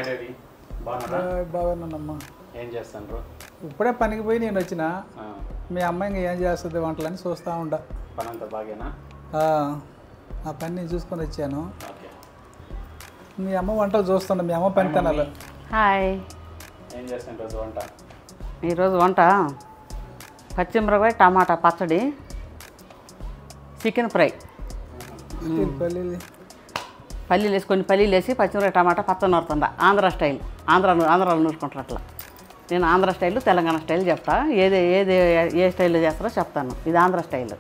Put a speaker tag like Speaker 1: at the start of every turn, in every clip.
Speaker 1: Daddy బాగున్నారా?
Speaker 2: బాగున్నానమ్మా.
Speaker 1: ఏం చేస్తాను?
Speaker 2: ఇప్పుడే పనికి పోయి నేను వచ్చిన. మీ అమ్మాయి ఇంకా ఏం చేస్తుంది వంటలని చూస్తూ ఉంటా.
Speaker 1: పని అంతా బాగేనా?
Speaker 2: ఆ పని నేను చూసుకొని వచ్చాను.
Speaker 1: ఓకే.
Speaker 2: మీ అమ్మ వంటలు చూస్తున్నా. మీ అమ్మ పని తినాలి.
Speaker 3: హాయ్.
Speaker 1: ఏం చేస్తాను రోజు వంట?
Speaker 3: ఈరోజు వంట పచ్చిమిరపకాయ టమాటా పచ్చడి, చికెన్ ఫ్రై, పల్లీలు వేసి కొన్ని పల్లీలు వేసి పచ్చిమిరపకాయ టమాటా పచ్చడి నూరుతుందా. ఆంధ్ర స్టైల్. ఆంధ్రాలో నూరుకుంటారు అట్లా. నేను ఆంధ్ర స్టైల్ తెలంగాణ స్టైల్ చెప్తా. ఏ స్టైల్లో చేస్తారో చెప్తాను. ఇది ఆంధ్ర స్టైల్.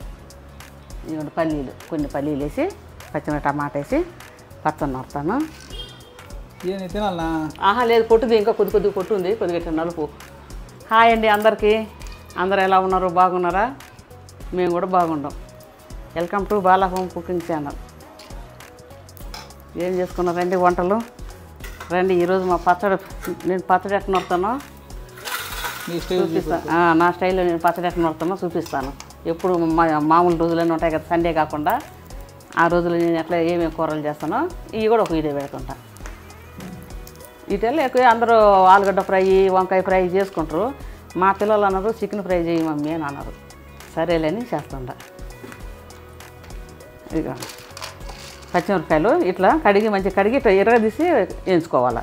Speaker 3: ఇవ్వండి పల్లీలు, కొన్ని పల్లీలు వేసి పచ్చిమిరపకాయ టమాటా వేసి పచ్చడి నూరుతాను.
Speaker 2: ఏం తినాలనా?
Speaker 3: లేదు, పొట్టుది ఇంకా కొద్దిగా పొట్టు ఉంది, కొద్దిగా నలుపు. హాయ్ అండి అందరికీ. అందరు ఎలా ఉన్నారు? బాగున్నారా? మేము కూడా బాగుంటాం. Welcome to Bala home cooking channel. ఏం చేసుకున్నారండి వంటలు? రండి. ఈరోజు మా నేను పచ్చడి ఎట్లా నొడతానో చూపిస్తాను. నా స్టైల్లో నేను పచ్చడి ఎట్లా నొడతానో చూపిస్తాను. ఎప్పుడు మామూలు రోజులన్నీ ఉంటాయి కదా, సండే కాకుండా ఆ రోజులు నేను ఎట్లా ఏమేమి కూరలు చేస్తానో ఇవి కూడా ఒక వీడియో పెడుతుంటా. వీటిల్లో ఎక్కువ అందరూ ఆలుగడ్డ ఫ్రై, వంకాయ ఫ్రై చేసుకుంటారు. మా పిల్లలు అన్నారు చికెన్ ఫ్రై చేయి మమ్మీ అని అన్నారు. సరేలేని చేస్తుంటా. ఇక పచ్చిమిరపకాయలు ఇట్లా మంచిగా కడిగి ఇట్లా ఎర్రదీసి వేయించుకోవాలి.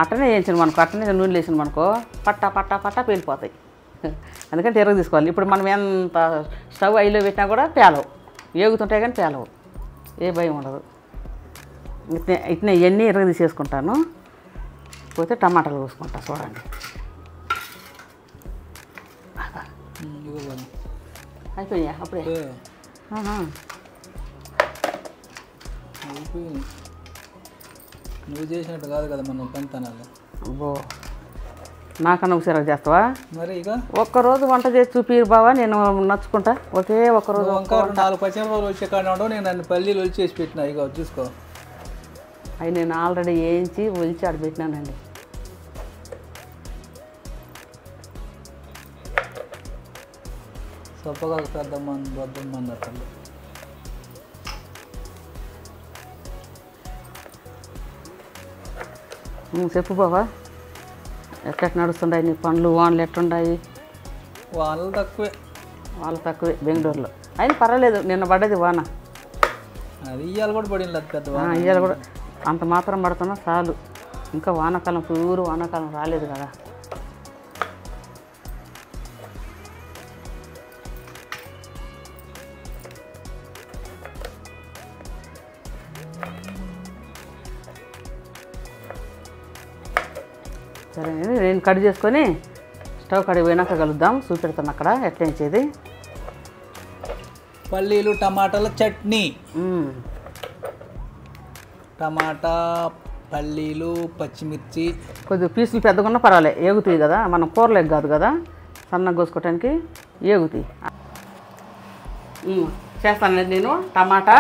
Speaker 3: అట్టనే వేయించిన మనకు, అట్టనే నూనెలు వేసిన మనకో పట్టా పేలిపోతాయి. అందుకంటే ఎర్ర తీసుకోవాలి. ఇప్పుడు మనం ఎంత స్టవ్ ఐలో పెట్టినా కూడా పేలవు, ఏగుతుంటాయి కానీ పేలవు. ఏ భయం ఉండదు. ఇట్నే ఇవన్నీ ఎర్ర తీసేసుకుంటాను. పోతే టమాటాలు కోసుకుంటా. చూడండి, అయిపోయా అప్పుడే.
Speaker 2: నువ్వు చేసినట్టు కాదు కదా మనం పని తినాలి.
Speaker 3: అబ్బో, నాకన్నా ఉసిరాకు చేస్తావా?
Speaker 2: మరి ఇక
Speaker 3: ఒక్కరోజు వంట చేసి చూపిరు బావా, నేను నచ్చుకుంటా. ఒక్కరోజు
Speaker 2: 4 పచ్చిమిరపకాయలు వచ్చే కాడ ఉండవు. నేను అన్ని పల్లీలు ఒలిచేసి పెట్టినా. ఇక చూసుకో.
Speaker 3: అవి నేను ఆల్రెడీ వేయించి ఒలిచి ఆడ పెట్టినానండి.
Speaker 2: సొప్పగా పెద్దమ్మ బొద్దమ్మ అన్నట్టు.
Speaker 3: చెప్పు బావా, ఎట్లా నడుస్తుంటాయి నీ పనులు? వానలు ఎట్లున్నాయి?
Speaker 2: వానలు తక్కువే.
Speaker 3: బెంగళూరులో అయినా పర్వాలేదు. నిన్న పడ్డది వాన.
Speaker 2: అది ఇవాళ కూడా పడింది పెద్ద.
Speaker 3: ఇవాళ కూడా అంత మాత్రం పడుతున్నా చాలు. ఇంకా వానాకాలం, పూరు వానాకాలం రాలేదు కదా. సరే, నేను కట్ చేసుకొని స్టవ్ కడిగి పోయినాక కలుద్దాం. చూపెడతాను అక్కడ ఎట్లా వేసేది.
Speaker 2: పల్లీలు టమాటాల చట్నీ. టమాటా, పల్లీలు, పచ్చిమిర్చి.
Speaker 3: కొద్దిగా పీసులు పెద్దగా ఉన్నా పర్వాలేదు, ఏగుతాయి కదా. మనం కూరలేక కాదు కదా, సన్నగా కోసుకోవటానికి ఏగుతాయి. చేస్తానండి నేను. టమాటా,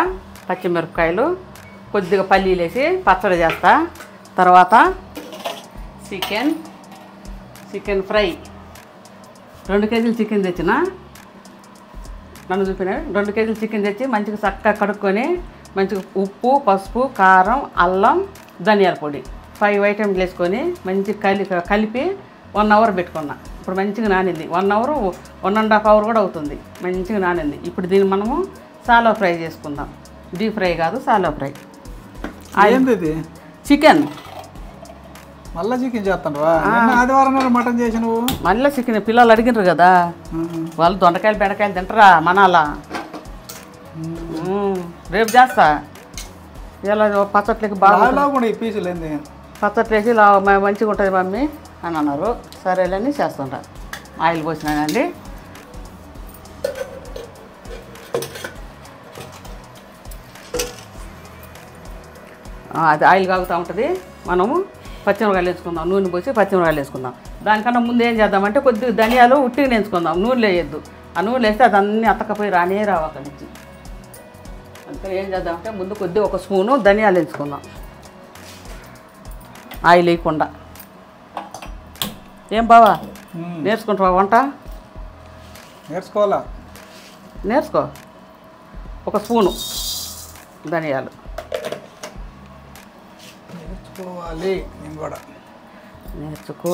Speaker 3: పచ్చిమిరపకాయలు, కొద్దిగా పల్లీలు వేసి పచ్చడి చేస్తా. తర్వాత చికెన్ ఫ్రై. 2 కేజీలు చికెన్ తెచ్చిన. నన్ను చూపిన 2 కేజీలు చికెన్ తెచ్చి మంచిగా చక్కగా కడుక్కొని, మంచిగా ఉప్పు, పసుపు, కారం, అల్లం, ధనియాల పొడి 5 ఐటెంలు వేసుకొని మంచిగా కలిపి 1 అవర్ పెట్టుకున్నా. ఇప్పుడు మంచిగా నానింది. 1 అవర్ 1.5 అవర్ కూడా అవుతుంది. మంచిగా నానింది. ఇప్పుడు దీన్ని మనము సాలో ఫ్రై చేసుకుందాం. డీప్ ఫ్రై కాదు, సాలో ఫ్రై. చికెన్.
Speaker 2: మళ్ళీ చికెన్ చేస్తాను. ఆదివారం మటన్ చేసి నువ్వు
Speaker 3: మళ్ళీ చికెన్. పిల్లలు అడిగినారు కదా, వాళ్ళు దొండకాయలు బెండకాయలు తింటారా మనాలా. రేపు చేస్తా. ఇలా పచ్చట్లకి బాగా
Speaker 2: పీసులు ఏంది
Speaker 3: పచ్చట్లు వేసి మంచిగా ఉంటుంది మమ్మీ అని అన్నారు. సరేలేని చేస్తుంటా. ఆయిల్ పోసినానండి. అది ఆయిల్ కాగుతూ ఉంటుంది. మనము పచ్చిమిరకాయలు వేసుకుందాం. నూనె పోసి పచ్చిమిరకాయలు వేసుకుందాం. దానికన్నా ముందు ఏం చేద్దామంటే కొద్దిగా ధనియాలు ఉట్టిగా వేసుకుందాం. నూనెలో వేయద్దు. ఆ నూనెలో వేస్తే అది అన్నీ అత్తకపోయి రావు అక్కడి నుంచి. అందుకని ఏం చేద్దామంటే ముందు కొద్దిగా 1 స్పూను ధనియాలు వేసుకుందాం, ఆయిల్ వేయకుండా. ఏం బావా, నేర్చుకుంటావా వంట? నేర్చుకో. 1 స్పూను ధనియాలు.
Speaker 2: నేర్చుకోవాలి నేను కూడా.
Speaker 3: నేర్చుకో.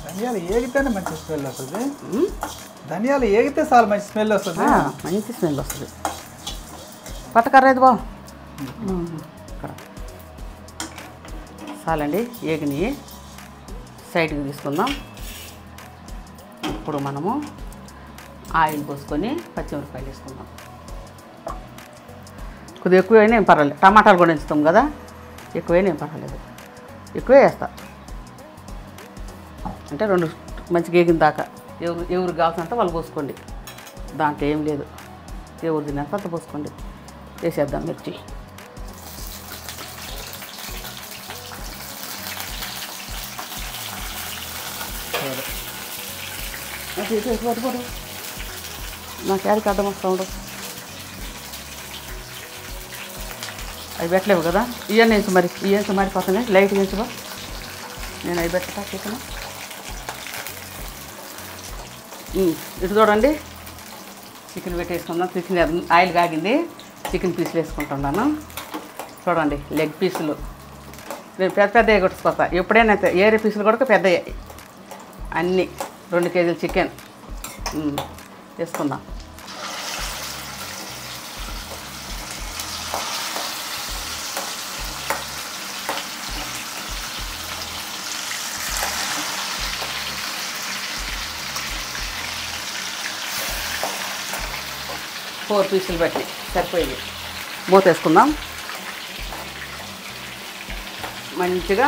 Speaker 2: ధనియాలు ఏగితేనే మంచి స్మెల్ వస్తుంది. ధనియాలు ఏగితే చాలా మంచి స్మెల్ వస్తుంది.
Speaker 3: మంచి స్మెల్ వస్తుంది. పట్టకర్రేది బా ఇక్కడ చాలండి. ఏగిని సైడ్కి తీసుకుందాం. ఇప్పుడు మనము ఆయిల్ పోసుకొని పచ్చిమిరపకాయలు వేసుకుందాం. కొద్దిగా ఎక్కువైనా ఏం పర్వాలేదు. టమాటాలు కూడా వేస్తాం కదా, ఎక్కువైనా ఏం పర్వాలేదు. ఎక్కువే వేస్తా అంటే 2 మంచిగా ఏగిన దాకా ఎవరు కావాల్సినంత వాళ్ళు పోసుకోండి. దాంట్లో ఏం లేదు, ఎవరు తినంత అంత పోసుకోండి. వేసేద్దాం మిర్చి. నాకు యాడికి అడ్డం వస్తూ ఉండవు. అవి పెట్టలేవు కదా. ఇవన్నీ వేసి మరి ఇవేసి మారిపోతున్నాయి. లైట్ వేసుగా నేను అవి పెట్టా చికెన్. ఇటు చూడండి, చికెన్ పెట్టేసుకుందాం. చికెన్ ఆయిల్ కాగింది, చికెన్ పీసులు వేసుకుంటున్నాను. చూడండి, లెగ్ పీసులు నేను పెద్దవి కొట్టుకొస్తా. ఎప్పుడైనా ఏరే పీసులు కూడా పెద్దవి అన్నీ. 2 కేజీలు చికెన్ వేసుకుందాం. ఫోర్ పీసులు పెట్టి సరిపోయింది. మూత వేసుకుందాం. మంచిగా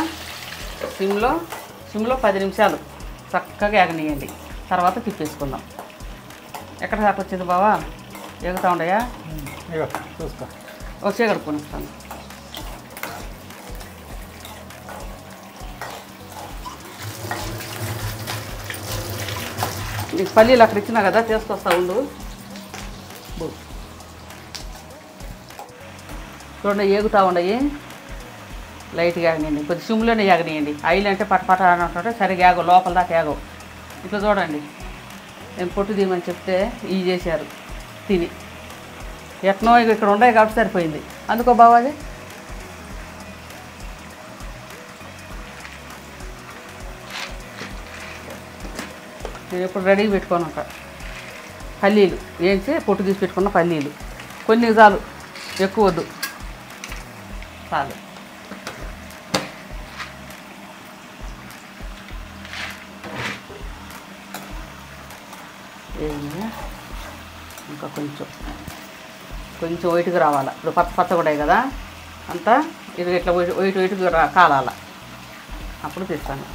Speaker 3: సిమ్లో 10 నిమిషాలు చక్కగా ఎగనీయండి. తర్వాత తిప్పేసుకుందాం. ఎక్కడ దాకా వచ్చింది బావా? ఎగుతా ఉండయా?
Speaker 2: చూస్తా.
Speaker 3: వచ్చే కడుక్కొని వస్తాను. నీకు పల్లీలు అక్కడ ఇచ్చినా కదా, తీసుకొస్తా ఉండు. చూడండి, ఏగుతూ ఉండయి. లైట్గా ఆగనియండి, కొద్ది సిమ్లోనే ఆగనియండి. ఆయిల్ అంటే పటపట అంటుంటే సరిగా ఆగవు, లోపల దాకా ఆగవు. ఇట్లా చూడండి, నేను పొట్టు తీయమని చెప్తే ఇవి చేశారు తిని. ఎట్నో ఇక్కడ ఉన్నాయి కాబట్టి సరిపోయింది. అందుకో బావాది. నేను ఎప్పుడు రెడీగా పెట్టుకొని ఉంటా. పల్లీలు వేయించి పొట్టు తీసి పెట్టుకున్న పల్లీలు కొన్ని చాలు, ఎక్కువ వద్దు, చాలు. ఇంకా కొంచెం వైట్గా రావాలి. ఇప్పుడు పచ్చ కూడా కదా అంతా. ఇది ఇట్లా వైట్గా కాలాల, అప్పుడు తీస్తాను.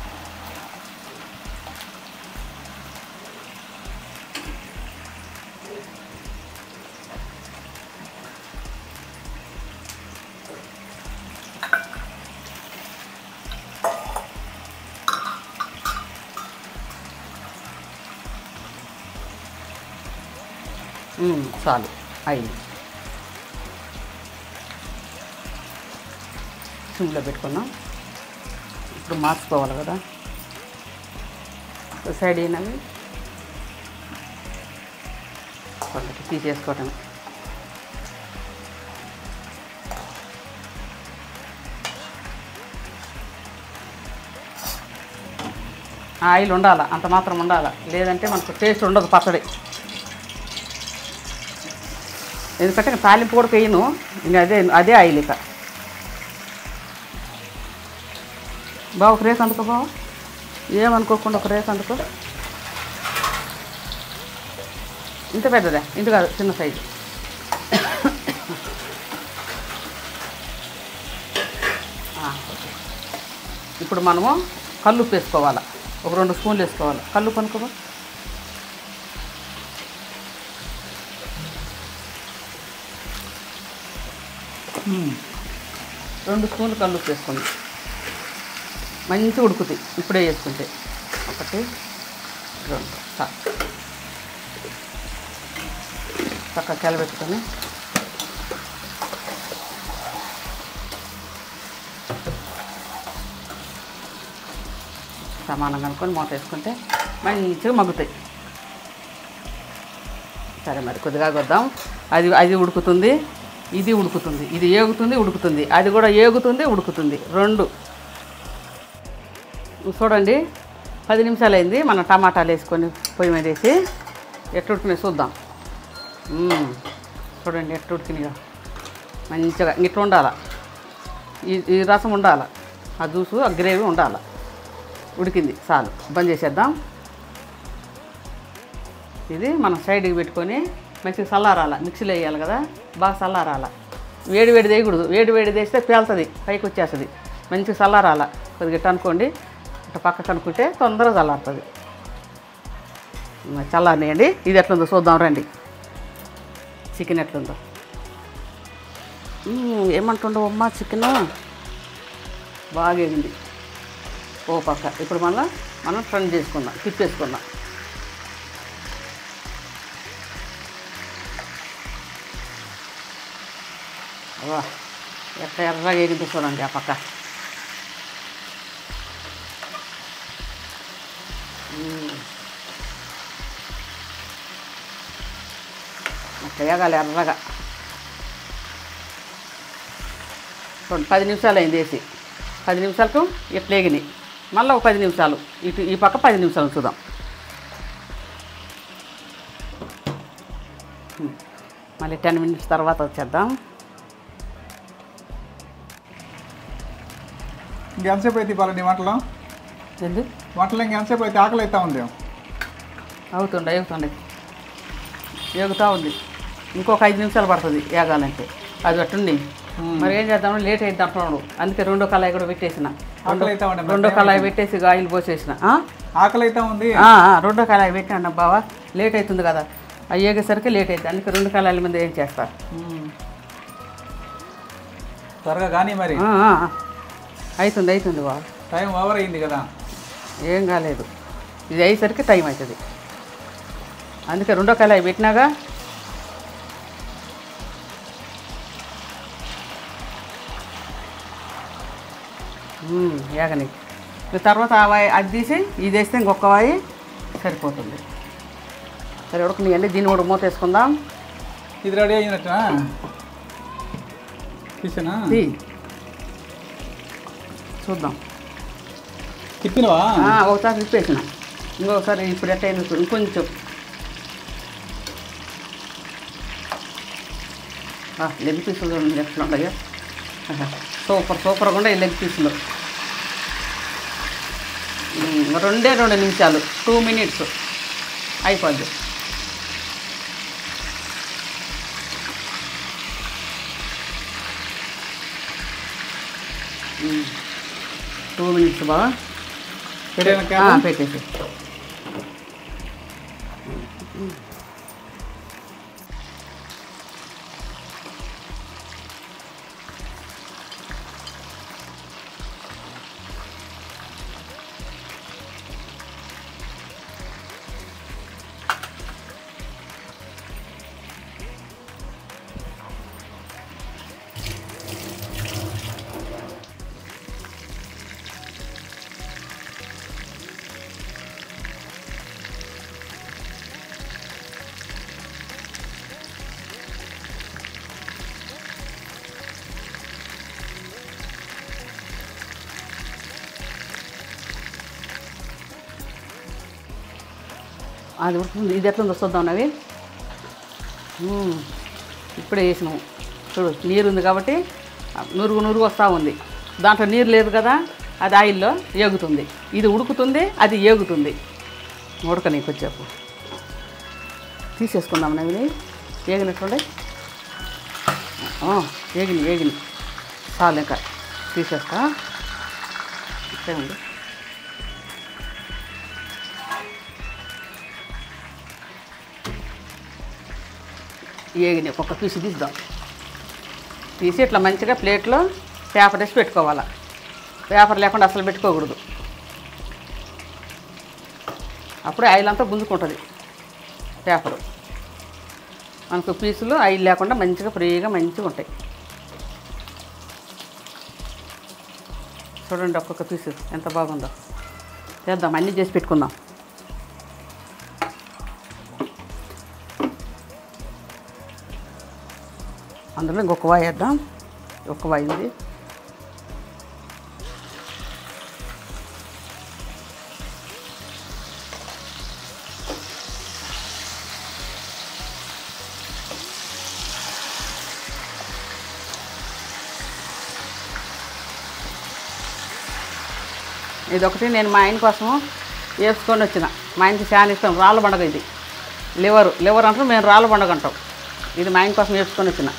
Speaker 3: చాలు అయింది. సిమ్లో పెట్టుకున్నాం. ఇప్పుడు మార్చుకోవాలి కదా. సైడ్ అయినవి కొంచెం తీసేసుకోవటం. ఆయిల్ ఉండాలి, అంత మాత్రం ఉండాలి. లేదంటే మనకు టేస్ట్ ఉండదు పచ్చడి. ఎందుకంటే తాలింపు కూడా వేయను, ఇంకా అదే ఆయిల్. ఇక బావ ఒక రేస్ అందుకో బావ, ఏమనుకోకుండా ఒక రేస్ అందుకో. ఇంత పెద్దదే, ఇంత కాదు, చిన్న సైజు. ఇప్పుడు మనము కల్లుప్పు వేసుకోవాలి. ఒక 2 స్పూన్లు వేసుకోవాలి. కల్లుప్పు అనుకో. 2 స్పూన్లు కల్లుప్పు వేసుకోండి. మంచిగా ఉడుకుతాయి ఇప్పుడే వేసుకుంటే. 1 2 చక్కగా కలబెట్టుకొని సమానంగా అనుకొని మూత వేసుకుంటే మంచిగా మగ్గుతాయి. సరే మరి కొద్దిగా కొద్దాం. అది ఉడుకుతుంది, ఇది ఉడుకుతుంది, ఇది ఏగుతుంది ఉడుకుతుంది, అది కూడా ఏగుతుంది ఉడుకుతుంది, రెండు. చూడండి 10 నిమిషాలు అయింది. మనం టమాటాలు వేసుకొని పొయ్యి మీద వేసి ఎట్టు ఉడికినాయి చూద్దాం. చూడండి ఎట్టు ఉడికినాయో మంచిగా ఇట్లా ఉండాలి. ఈ రసం ఉండాలి, ఆ జ్యూసు ఆ గ్రేవీ ఉండాలి. ఉడికింది చాలు, బంద్ చేసేద్దాం. ఇది మనం సైడ్కి పెట్టుకొని మంచిగా చల్లారాల. మిక్సీలో వేయాలి కదా, బాగా చల్లారాల. వేడి వేయకూడదు, వేడి వేస్తే పేలుతుంది, పైకి వచ్చేస్తుంది. మంచిగా చల్లారాల. కొద్దిగా ఇట్ట అనుకోండి, ఇట్లా పక్కకు అనుకుంటే తొందరగా చల్లారుతుంది. చల్లారనియండి. ఇది ఎట్లుందో చూద్దాం రండి. చికెన్ ఎట్లుందో. ఏమంటుండవు అమ్మ, చికెను బాగా వేగింది ఓ పక్క. ఇప్పుడు మనం ఫ్రై చేసుకుందాం, తిప్పేసుకుందాం. వా ఎట్లా ఎర్రగా వేగింది చూడండి ఆ పక్క. అట్లా వేగాలి ఎర్రగా. చూడండి 10 నిమిషాలు అయింది వేసి. 10 నిమిషాలకు ఇట్లా వేగినాయి. మళ్ళీ ఒక 10 నిమిషాలు ఈ పక్క 10 నిమిషాలు చూద్దాం. మళ్ళీ 10 మినిట్స్ తర్వాత వచ్చేద్దాం.
Speaker 2: ఇంకెంతసేపు అయితే ఇవ్వాలండి వంటలో? వంటలో ఇంకెంతసేపు అయితే ఆకలి అవుతా ఉంది?
Speaker 3: అవుతుండే ఏగుతూ ఉంది. ఇంకొక 5 నిమిషాలు పడుతుంది ఏగాలంటే. అది అట్టుండి మరి ఏం చేద్దాం, లేట్ అయింది అంటున్నాడు. అందుకే రెండో కళాయి కూడా పెట్టేసిన. రెండో కళాయి పెట్టేసి ఆయిల్ పోసేసిన.
Speaker 2: ఆకలి అవుతా ఉంది.
Speaker 3: రెండో కళాయి పెట్టాను బావా, లేట్ అవుతుంది కదా, అవి ఏగేసరికి లేట్ అవుతుంది. అందుకే 2 కళాయిల మీద ఏం చేస్తారు.
Speaker 2: త్వరగా కానీ మరి.
Speaker 3: అవుతుంది బావ,
Speaker 2: టైం ఓవర్ అయింది కదా.
Speaker 3: ఏం కాలేదు, ఇది అయ్యేసరికి టైం అవుతుంది. అందుకే రెండో కళాయి పెట్టినాగా. ఏగని తర్వాత అది తీసి ఇది వేస్తే ఇంకొక వాయి సరిపోతుంది. సరే ఉడకనియండి. దీన్ని కూడా మూత వేసుకుందాం.
Speaker 2: ఇది రెడీ అయినట్టు తీసానా? చూద్దాం. తిప్పినవా?
Speaker 3: ఒకసారి తిప్పేసిన, ఇంకొకసారి ఇప్పుడు ఎట్ట అయినా ఇంకొంచెం. లెగ్ పీసులు ఎట్లా ఉన్నాయో సూపర్గా ఉన్నాయి లెగ్ పీసులు. 2 నిమిషాలు 2 మినిట్స్ అయిపోద్ది. టూ మినిట్స్ బాగా పెట్టేసి. అది ఉడుతుంది. ఇది ఎట్లా చూద్దాం అవి. ఇప్పుడే వేసినాము చూడు, నీరు ఉంది కాబట్టి నురుగు వస్తూ ఉంది. దాంట్లో నీరు లేదు కదా, అది ఆయిల్లో ఏగుతుంది. ఇది ఉడుకుతుంది, అది ఏగుతుంది. ఉడకని కొంచెంసేపు తీసేసుకుందాం. నవి ఏగినట్లుండే ఏగిని చాలు, ఇంకా తీసేస్తా. ఉంది ఏగిని ఒక్కొక్క పీసు తీద్దాం. తీసి ఇట్లా మంచిగా ప్లేట్లో పేపర్ వేసి పెట్టుకోవాలి. పేపర్ లేకుండా అసలు పెట్టుకోకూడదు, అప్పుడే ఆయిల్ అంతా గుంజుకుంటుంది పేపరు. మనకు పీసులు ఆయిల్ లేకుండా మంచిగా ఫ్రీగా మంచిగా ఉంటాయి. చూడండి ఒక్కొక్క పీసు ఎంత బాగుందో. చేద్దాం, అన్నీ చేసి పెట్టుకుందాం. అందులో ఇంకొక వాయి వేద్దాం. ఒక వాయి ఉంది. ఇదొకటి నేను మా ఆయన కోసం వేసుకొని వచ్చిన. మా ఆయనకి చాలా ఇష్టం రాళ్ళ పండగ. ఇది లివర్ అంటారు, మేము రాళ్ళ పండగ అంటాం. ఇది మా ఆయన కోసం వేసుకొని వచ్చిన.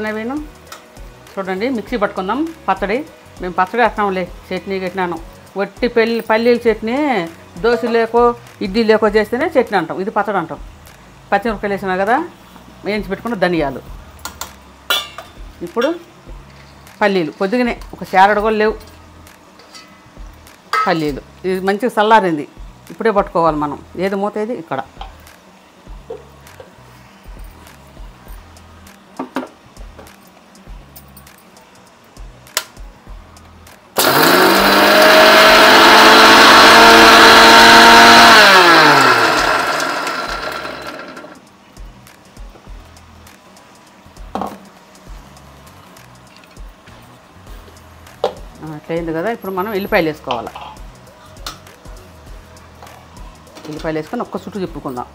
Speaker 3: నవీను చూడండి, మిక్సీ పట్టుకుందాం. పచ్చడి మేము పచ్చడి వేస్తాంలే, చట్నీ కట్టినాను. వట్టి పల్లీల చట్నీ దోశ లేకో ఇడ్లీ లేకో చేస్తేనే చట్నీ అంటాం. ఇది పచ్చడి అంటాం. పచ్చిమిరపకాయలు వేసినా కదా, వేయించి పెట్టుకున్న ధనియాలు. ఇప్పుడు పల్లీలు పొద్దుగానే ఒక చారడు కూడా లేవు పల్లీలు. ఇది మంచిగా చల్లారింది, ఇప్పుడే పట్టుకోవాలి మనం. ఏది మూత ఏది ఇక్కడ. అట్లయింది కదా. ఇప్పుడు మనం ఎల్లిపాయలు వేసుకోవాలి. ఎల్లిపాయలు వేసుకొని ఒక్క చుట్టూ తిప్పుకుందాం.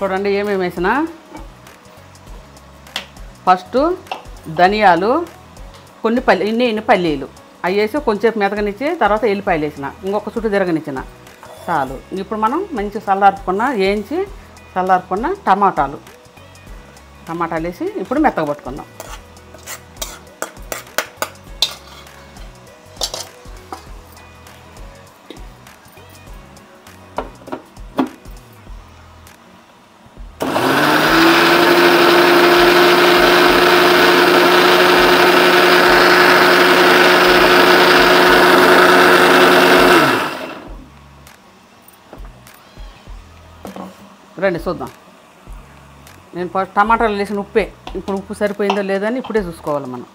Speaker 3: చూడండి ఏమేమి వేసినా. ఫస్ట్ ధనియాలు, కొన్ని ఇన్ని పల్లీలు అవి వేసి కొంచెంసేపు మెతకనిచ్చి తర్వాత ఎల్లిపాయలు వేసిన, ఇంకొక చుట్టూ తిరగనిచ్చిన చాలు. ఇప్పుడు మనం మంచి వేయించి చల్లారుకున్న టమాటాలు వేసి ఇప్పుడు మెత్తగా పట్టుకుందాం. రండి చూద్దాం. నేను ఫస్ట్ టమాటాలు వేసిన ఉప్పే. ఇప్పుడు ఉప్పు సరిపోయిందో లేదని ఇప్పుడే చూసుకోవాలి మనం.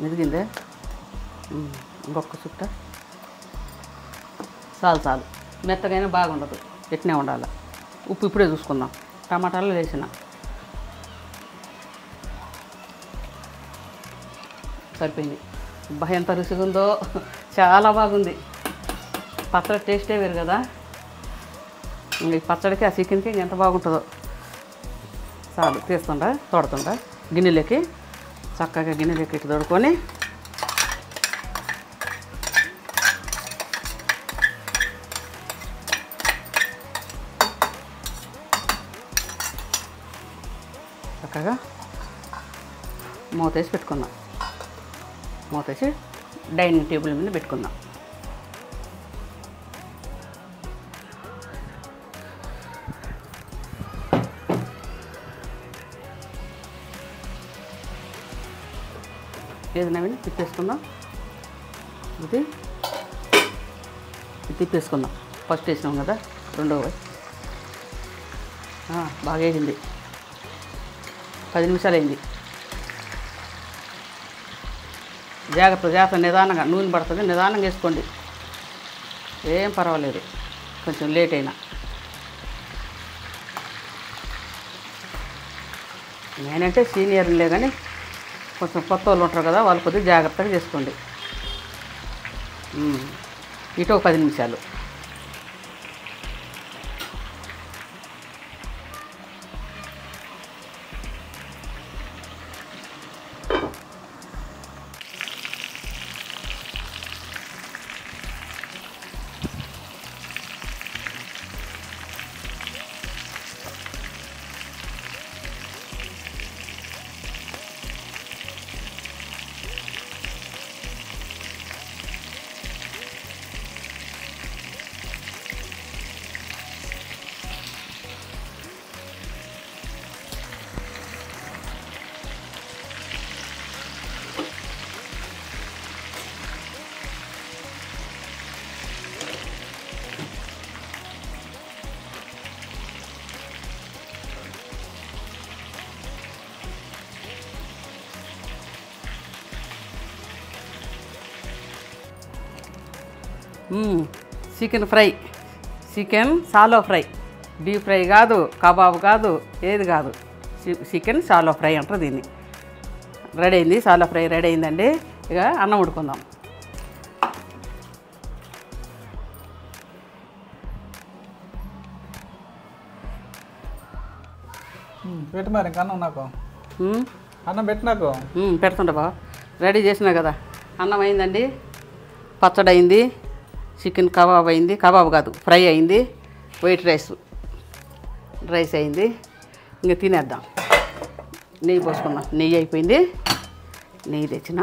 Speaker 3: ఎదిగిందే, ఇంకొక చుట్ట చాలు. మెత్తగైనా బాగుండదు, ఎట్నే ఉండాలి. ఉప్పు ఇప్పుడే చూసుకుందాం. టమాటాలు వేసిన సరిపోయింది. ఎంత రుచిగా ఉందో, చాలా బాగుంది. పచ్చడి టేస్టే వేరు కదా. ఈ పచ్చడికి ఆ చికెన్కి ఎంత బాగుంటుందో. చాలు తోడుతుండ గిన్నెలోకి, చక్కగా గిన్నెలోకి ఇటు తోడుకొని చక్కగా మూతేసి పెట్టుకుందాం. మూతేసి డైనింగ్ టేబుల్ మీద పెట్టుకుందాం. ఏది నవీన్ తిప్పేసుకుందాం. ఇది తిప్పేసుకుందాం. ఫస్ట్ వేసినాం కదా, రెండవ బాగా వేసింది. 10 నిమిషాలు అయింది. జాగ్రత్త నిదానంగా, నూనె పడుతుంది, నిదానంగా వేసుకోండి. ఏం పర్వాలేదు, కొంచెం లేట్ అయినా. నేనంటే సీనియర్లే కానీ కొంచెం కొత్త వాళ్ళు ఉంటారు కదా, వాళ్ళు కొద్దిగా జాగ్రత్తగా చేసుకోండి. ఇటు ఒక 10 నిమిషాలు. Chicken fry, chicken shallow fry, deep fry కాదు, కబాబ్ కాదు, ఏది కాదు, చికెన్ షాలో ఫ్రై అంటారు దీన్ని. రెడీ అయింది, షాలో ఫ్రై రెడీ అయిందండి. ఇక అన్నం ఉడుకుందాం.
Speaker 2: పెట్టు మరి ఇంకా అన్నం నాకు, అన్నం పెట్టు నాకు.
Speaker 3: పెడుతుంటా బావ, రెడీ చేసినా కదా. అన్నం అయిందండి, పచ్చడి అయింది, చికెన్ కబాబ్ అయింది, కబాబ్ కాదు ఫ్రై అయింది, వైట్ రైస్ అయింది. ఇంకా తినేద్దాం. నెయ్యి పోసుకుందాం. నెయ్యి అయిపోయింది, నెయ్యి తెచ్చిన.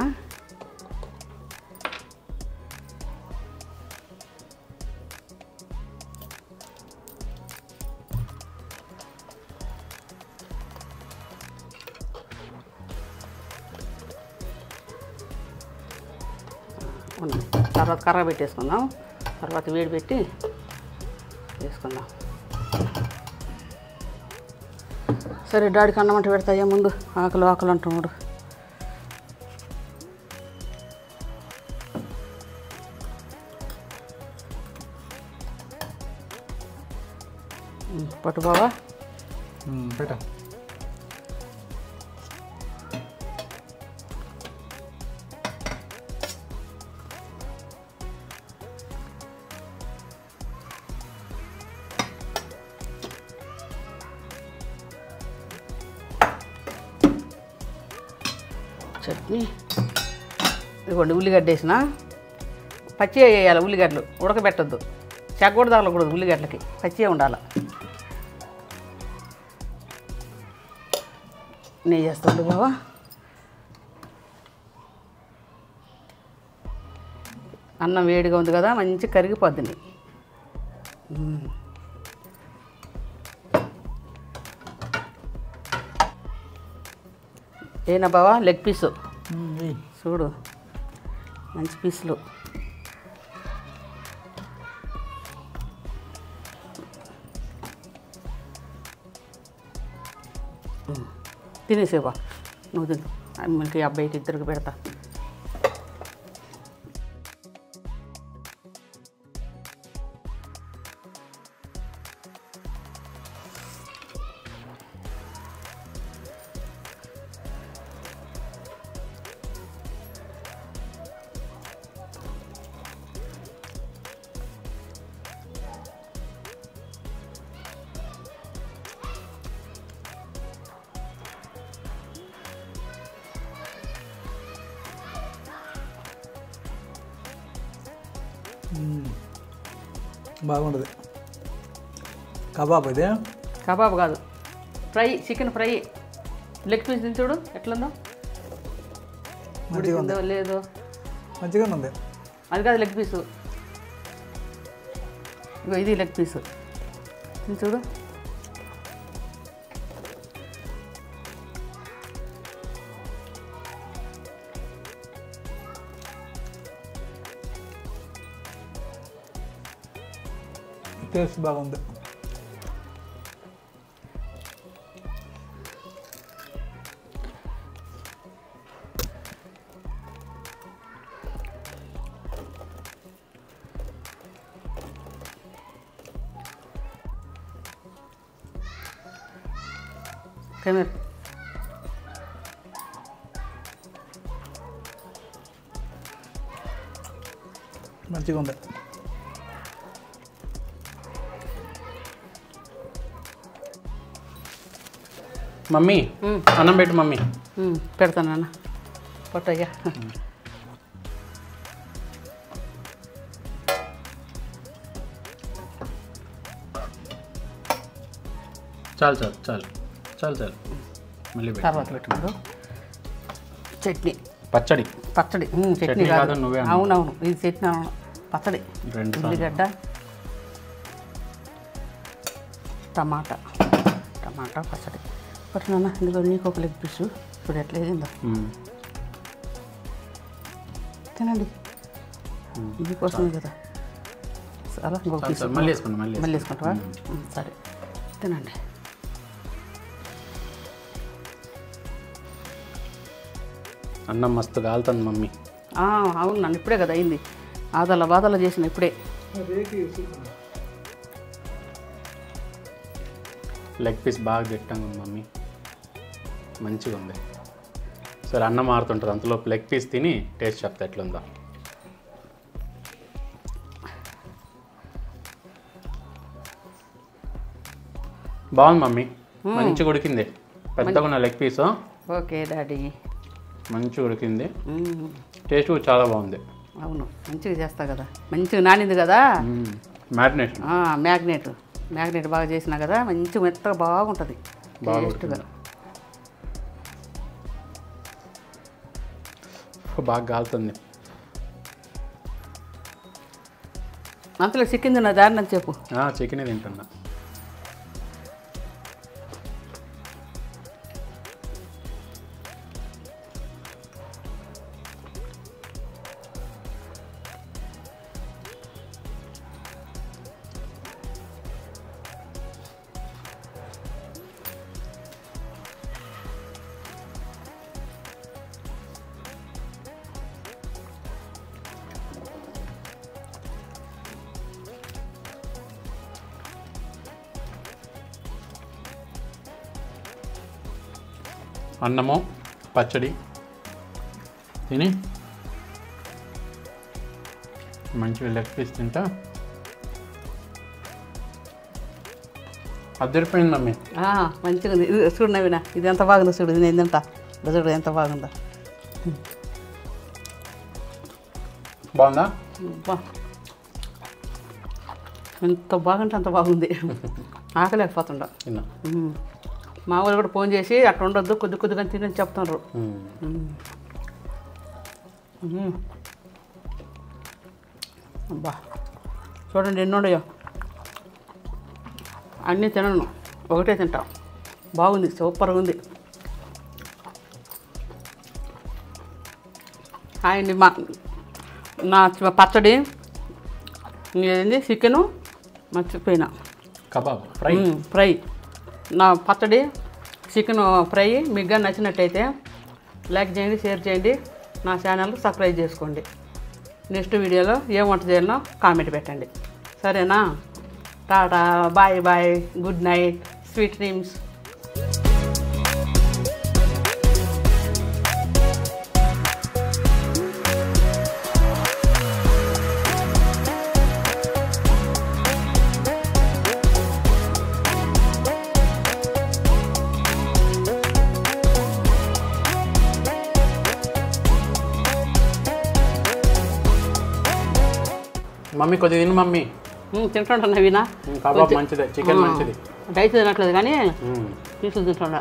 Speaker 3: తర్వాత కర్ర పెట్టేసుకుందాం. తర్వాత వేడి పెట్టి వేసుకుందాం. సరే డాడీకి అన్నం అంటే పెడతాయా ముందు, ఆకలి ఆకలి అంటున్నాడు. పట్టు బావా
Speaker 2: పెట్టా.
Speaker 3: చట్నీ ఇదిగోండి. ఉల్లిగడ్డ వేసిన, పచ్చి వేయాలి. ఉల్లిగడ్డలు ఉడకబెట్టద్దు, చెక్క కూడా తగలకూడదు. ఉల్లిగడ్డలకి పచ్చిగా ఉండాలి. నెయ్యి వేస్తుంది బావా. అన్నం వేడిగా ఉంది కదా, మంచి కరిగిపోద్ది నెయ్యి. ఏనా బావా లెగ్ పీసు చూడు, మంచి పీసులు. తినేసేవా నువ్వు తిను, మనకి అబ్బాయికి ఇద్దరికి పెడతా.
Speaker 2: బాగుండదు కబాబ్. ఇది
Speaker 3: కబాబ్ కాదు, fry, chicken fry. Leg piece తిని చూడు ఎట్లుందో, ఉడికిందో లేదో.
Speaker 2: మంచిగా ఉంది.
Speaker 3: అది కాదు లెగ్ పీసు, ఇగో ఇది లెగ్ పీసు. తిని చూడు.
Speaker 2: టేస్ట్ బాగుంది.
Speaker 3: కెమెరా
Speaker 2: మంచిగా ఉంది.
Speaker 1: మమ్మీ అన్నం పెట్టు మమ్మీ.
Speaker 3: పెడతాను నాన్న, పొట్టయ్యా.
Speaker 1: చాలు చాలు చాలు చాలు చాలు మళ్ళీ పెట్టు.
Speaker 3: తర్వాత పెట్టుకుంటూ చట్నీ,
Speaker 1: పచ్చడి
Speaker 3: పచ్చడి. చట్నీ
Speaker 1: చట్నీ
Speaker 3: కాదు,
Speaker 1: కాదు, నువ్వే అను.
Speaker 3: అవునవును ఇది చట్నీ. అవును పచ్చడి.
Speaker 1: రెండు సార్లు.
Speaker 3: ఉల్లిగడ్డ, టమాటా, టమాటా పచ్చడి. పట్టు నాన్న, ఇందులో నీకు ఒక లెగ్ పీసు ఇప్పుడు ఎట్లా వేసిందో తినండి. ఇది కోసమే కదా. సరే ఇంకొక
Speaker 1: చాలు,
Speaker 3: పీసు
Speaker 1: చాలు. మళ్ళీ వేసుకోండి, మళ్ళీ
Speaker 3: మళ్ళీ వేసుకుంటావా? సరే తినండి.
Speaker 1: అన్నం మస్తు కాలుతుంది మమ్మీ.
Speaker 3: అవును నన్ను ఇప్పుడే కదా అయింది. ఆదల బాదల చేసిన ఇప్పుడే.
Speaker 1: లెగ్ పీస్ బాగా గట్టిగా ఉంది మమ్మీ, మంచిగా ఉంది. సరే అన్నం మారుతుంటుంది, అంతలో లెగ్ పీస్ తిని టేస్ట్ చెప్తా ఎట్లుందో. బాగుంది మమ్మీ, మంచిగా ఉడికింది. పెద్దగా ఉన్న లెగ్ పీస్.
Speaker 3: ఓకే డాడీ,
Speaker 1: మంచిగా ఉడికింది. టేస్ట్ కూడా చాలా బాగుంది.
Speaker 3: అవును, మంచిగా చేస్తా కదా, మంచిగా నానింది కదా.
Speaker 1: మ్యారినేషన్
Speaker 3: మ్యాగ్నెట్ బాగా చేసినా కదా, మంచిగా మెత్తగా బాగుంటుంది టేస్ట్గా.
Speaker 1: బాగా కాలుతుంది.
Speaker 3: అంతలో చికెన్ తిన్నా దారిని అని చెప్పు.
Speaker 1: చికెనే తింటున్నా. అన్నము పచ్చడి తిని మంచిగా లెగ్ పీస్ తింటా. అద్దరిపోయింది మమ్మీ,
Speaker 3: మంచిగా ఉంది. ఇది చూడు నవీన, ఇది ఎంత బాగుందో చూడు, నేను తింటా. చూడు ఎంత బాగుందా.
Speaker 1: బాగుందా?
Speaker 3: ఎంత బాగుంటే అంత బాగుంది. ఆకలేకపోతుండ.
Speaker 1: తిన్నా.
Speaker 3: మా ఊరు కూడా ఫోన్ చేసి అట్లా ఉండొద్దు, కొద్దిగా తినని చెప్తున్నారు. అబ్బా చూడండి ఎన్ని ఉన్నాయో. అన్నీ తినను, ఒకటే తింటా. బాగుంది, సూపర్గా ఉంది. ఆయన్ని నా పచ్చడి ఏంది చికెను మర్చిపోయినా,
Speaker 1: కబాబ్
Speaker 3: ఫ్రై. నా పచ్చడి చికెన్ ఫ్రై మీకు నచ్చినట్టయితే లైక్ చేయండి, షేర్ చేయండి, నా ఛానల్ సబ్స్క్రైబ్ చేసుకోండి. నెక్స్ట్ వీడియోలో ఏం వంట చేయాలో కామెంట్ పెట్టండి. సరేనా? Tata, bye bye, good night, sweet dreams.
Speaker 1: Mummy కొద్దిగా తిను మమ్మీ.
Speaker 3: తింటుంటా నవీనా,
Speaker 1: కబాబ్ మంచిదే, చికెన్ మంచిది.
Speaker 3: డైట్ తినట్లేదు కానీ తీసుకుని తింటుండా.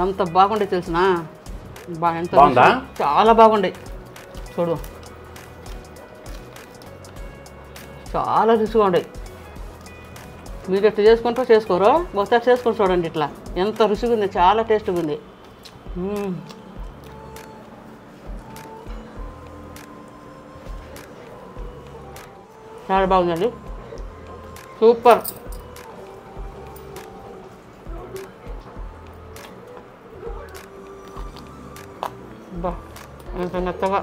Speaker 3: ఎంత బాగుండే తెలిసిన, ఎంత
Speaker 1: బాగుందా?
Speaker 3: చాలా బాగుండే. చూడు చాలా రుచిగా ఉండే. మీరు ఎట్లా చేసుకుంటారో చేసుకోరో, ఒకసారి చేసుకొని చూడండి. ఇట్లా ఎంత రుచిగా ఉంది, చాలా టేస్ట్గా ఉంది. చాలా బాగుందండి, సూపర్. బా ఎంత మెత్తగా.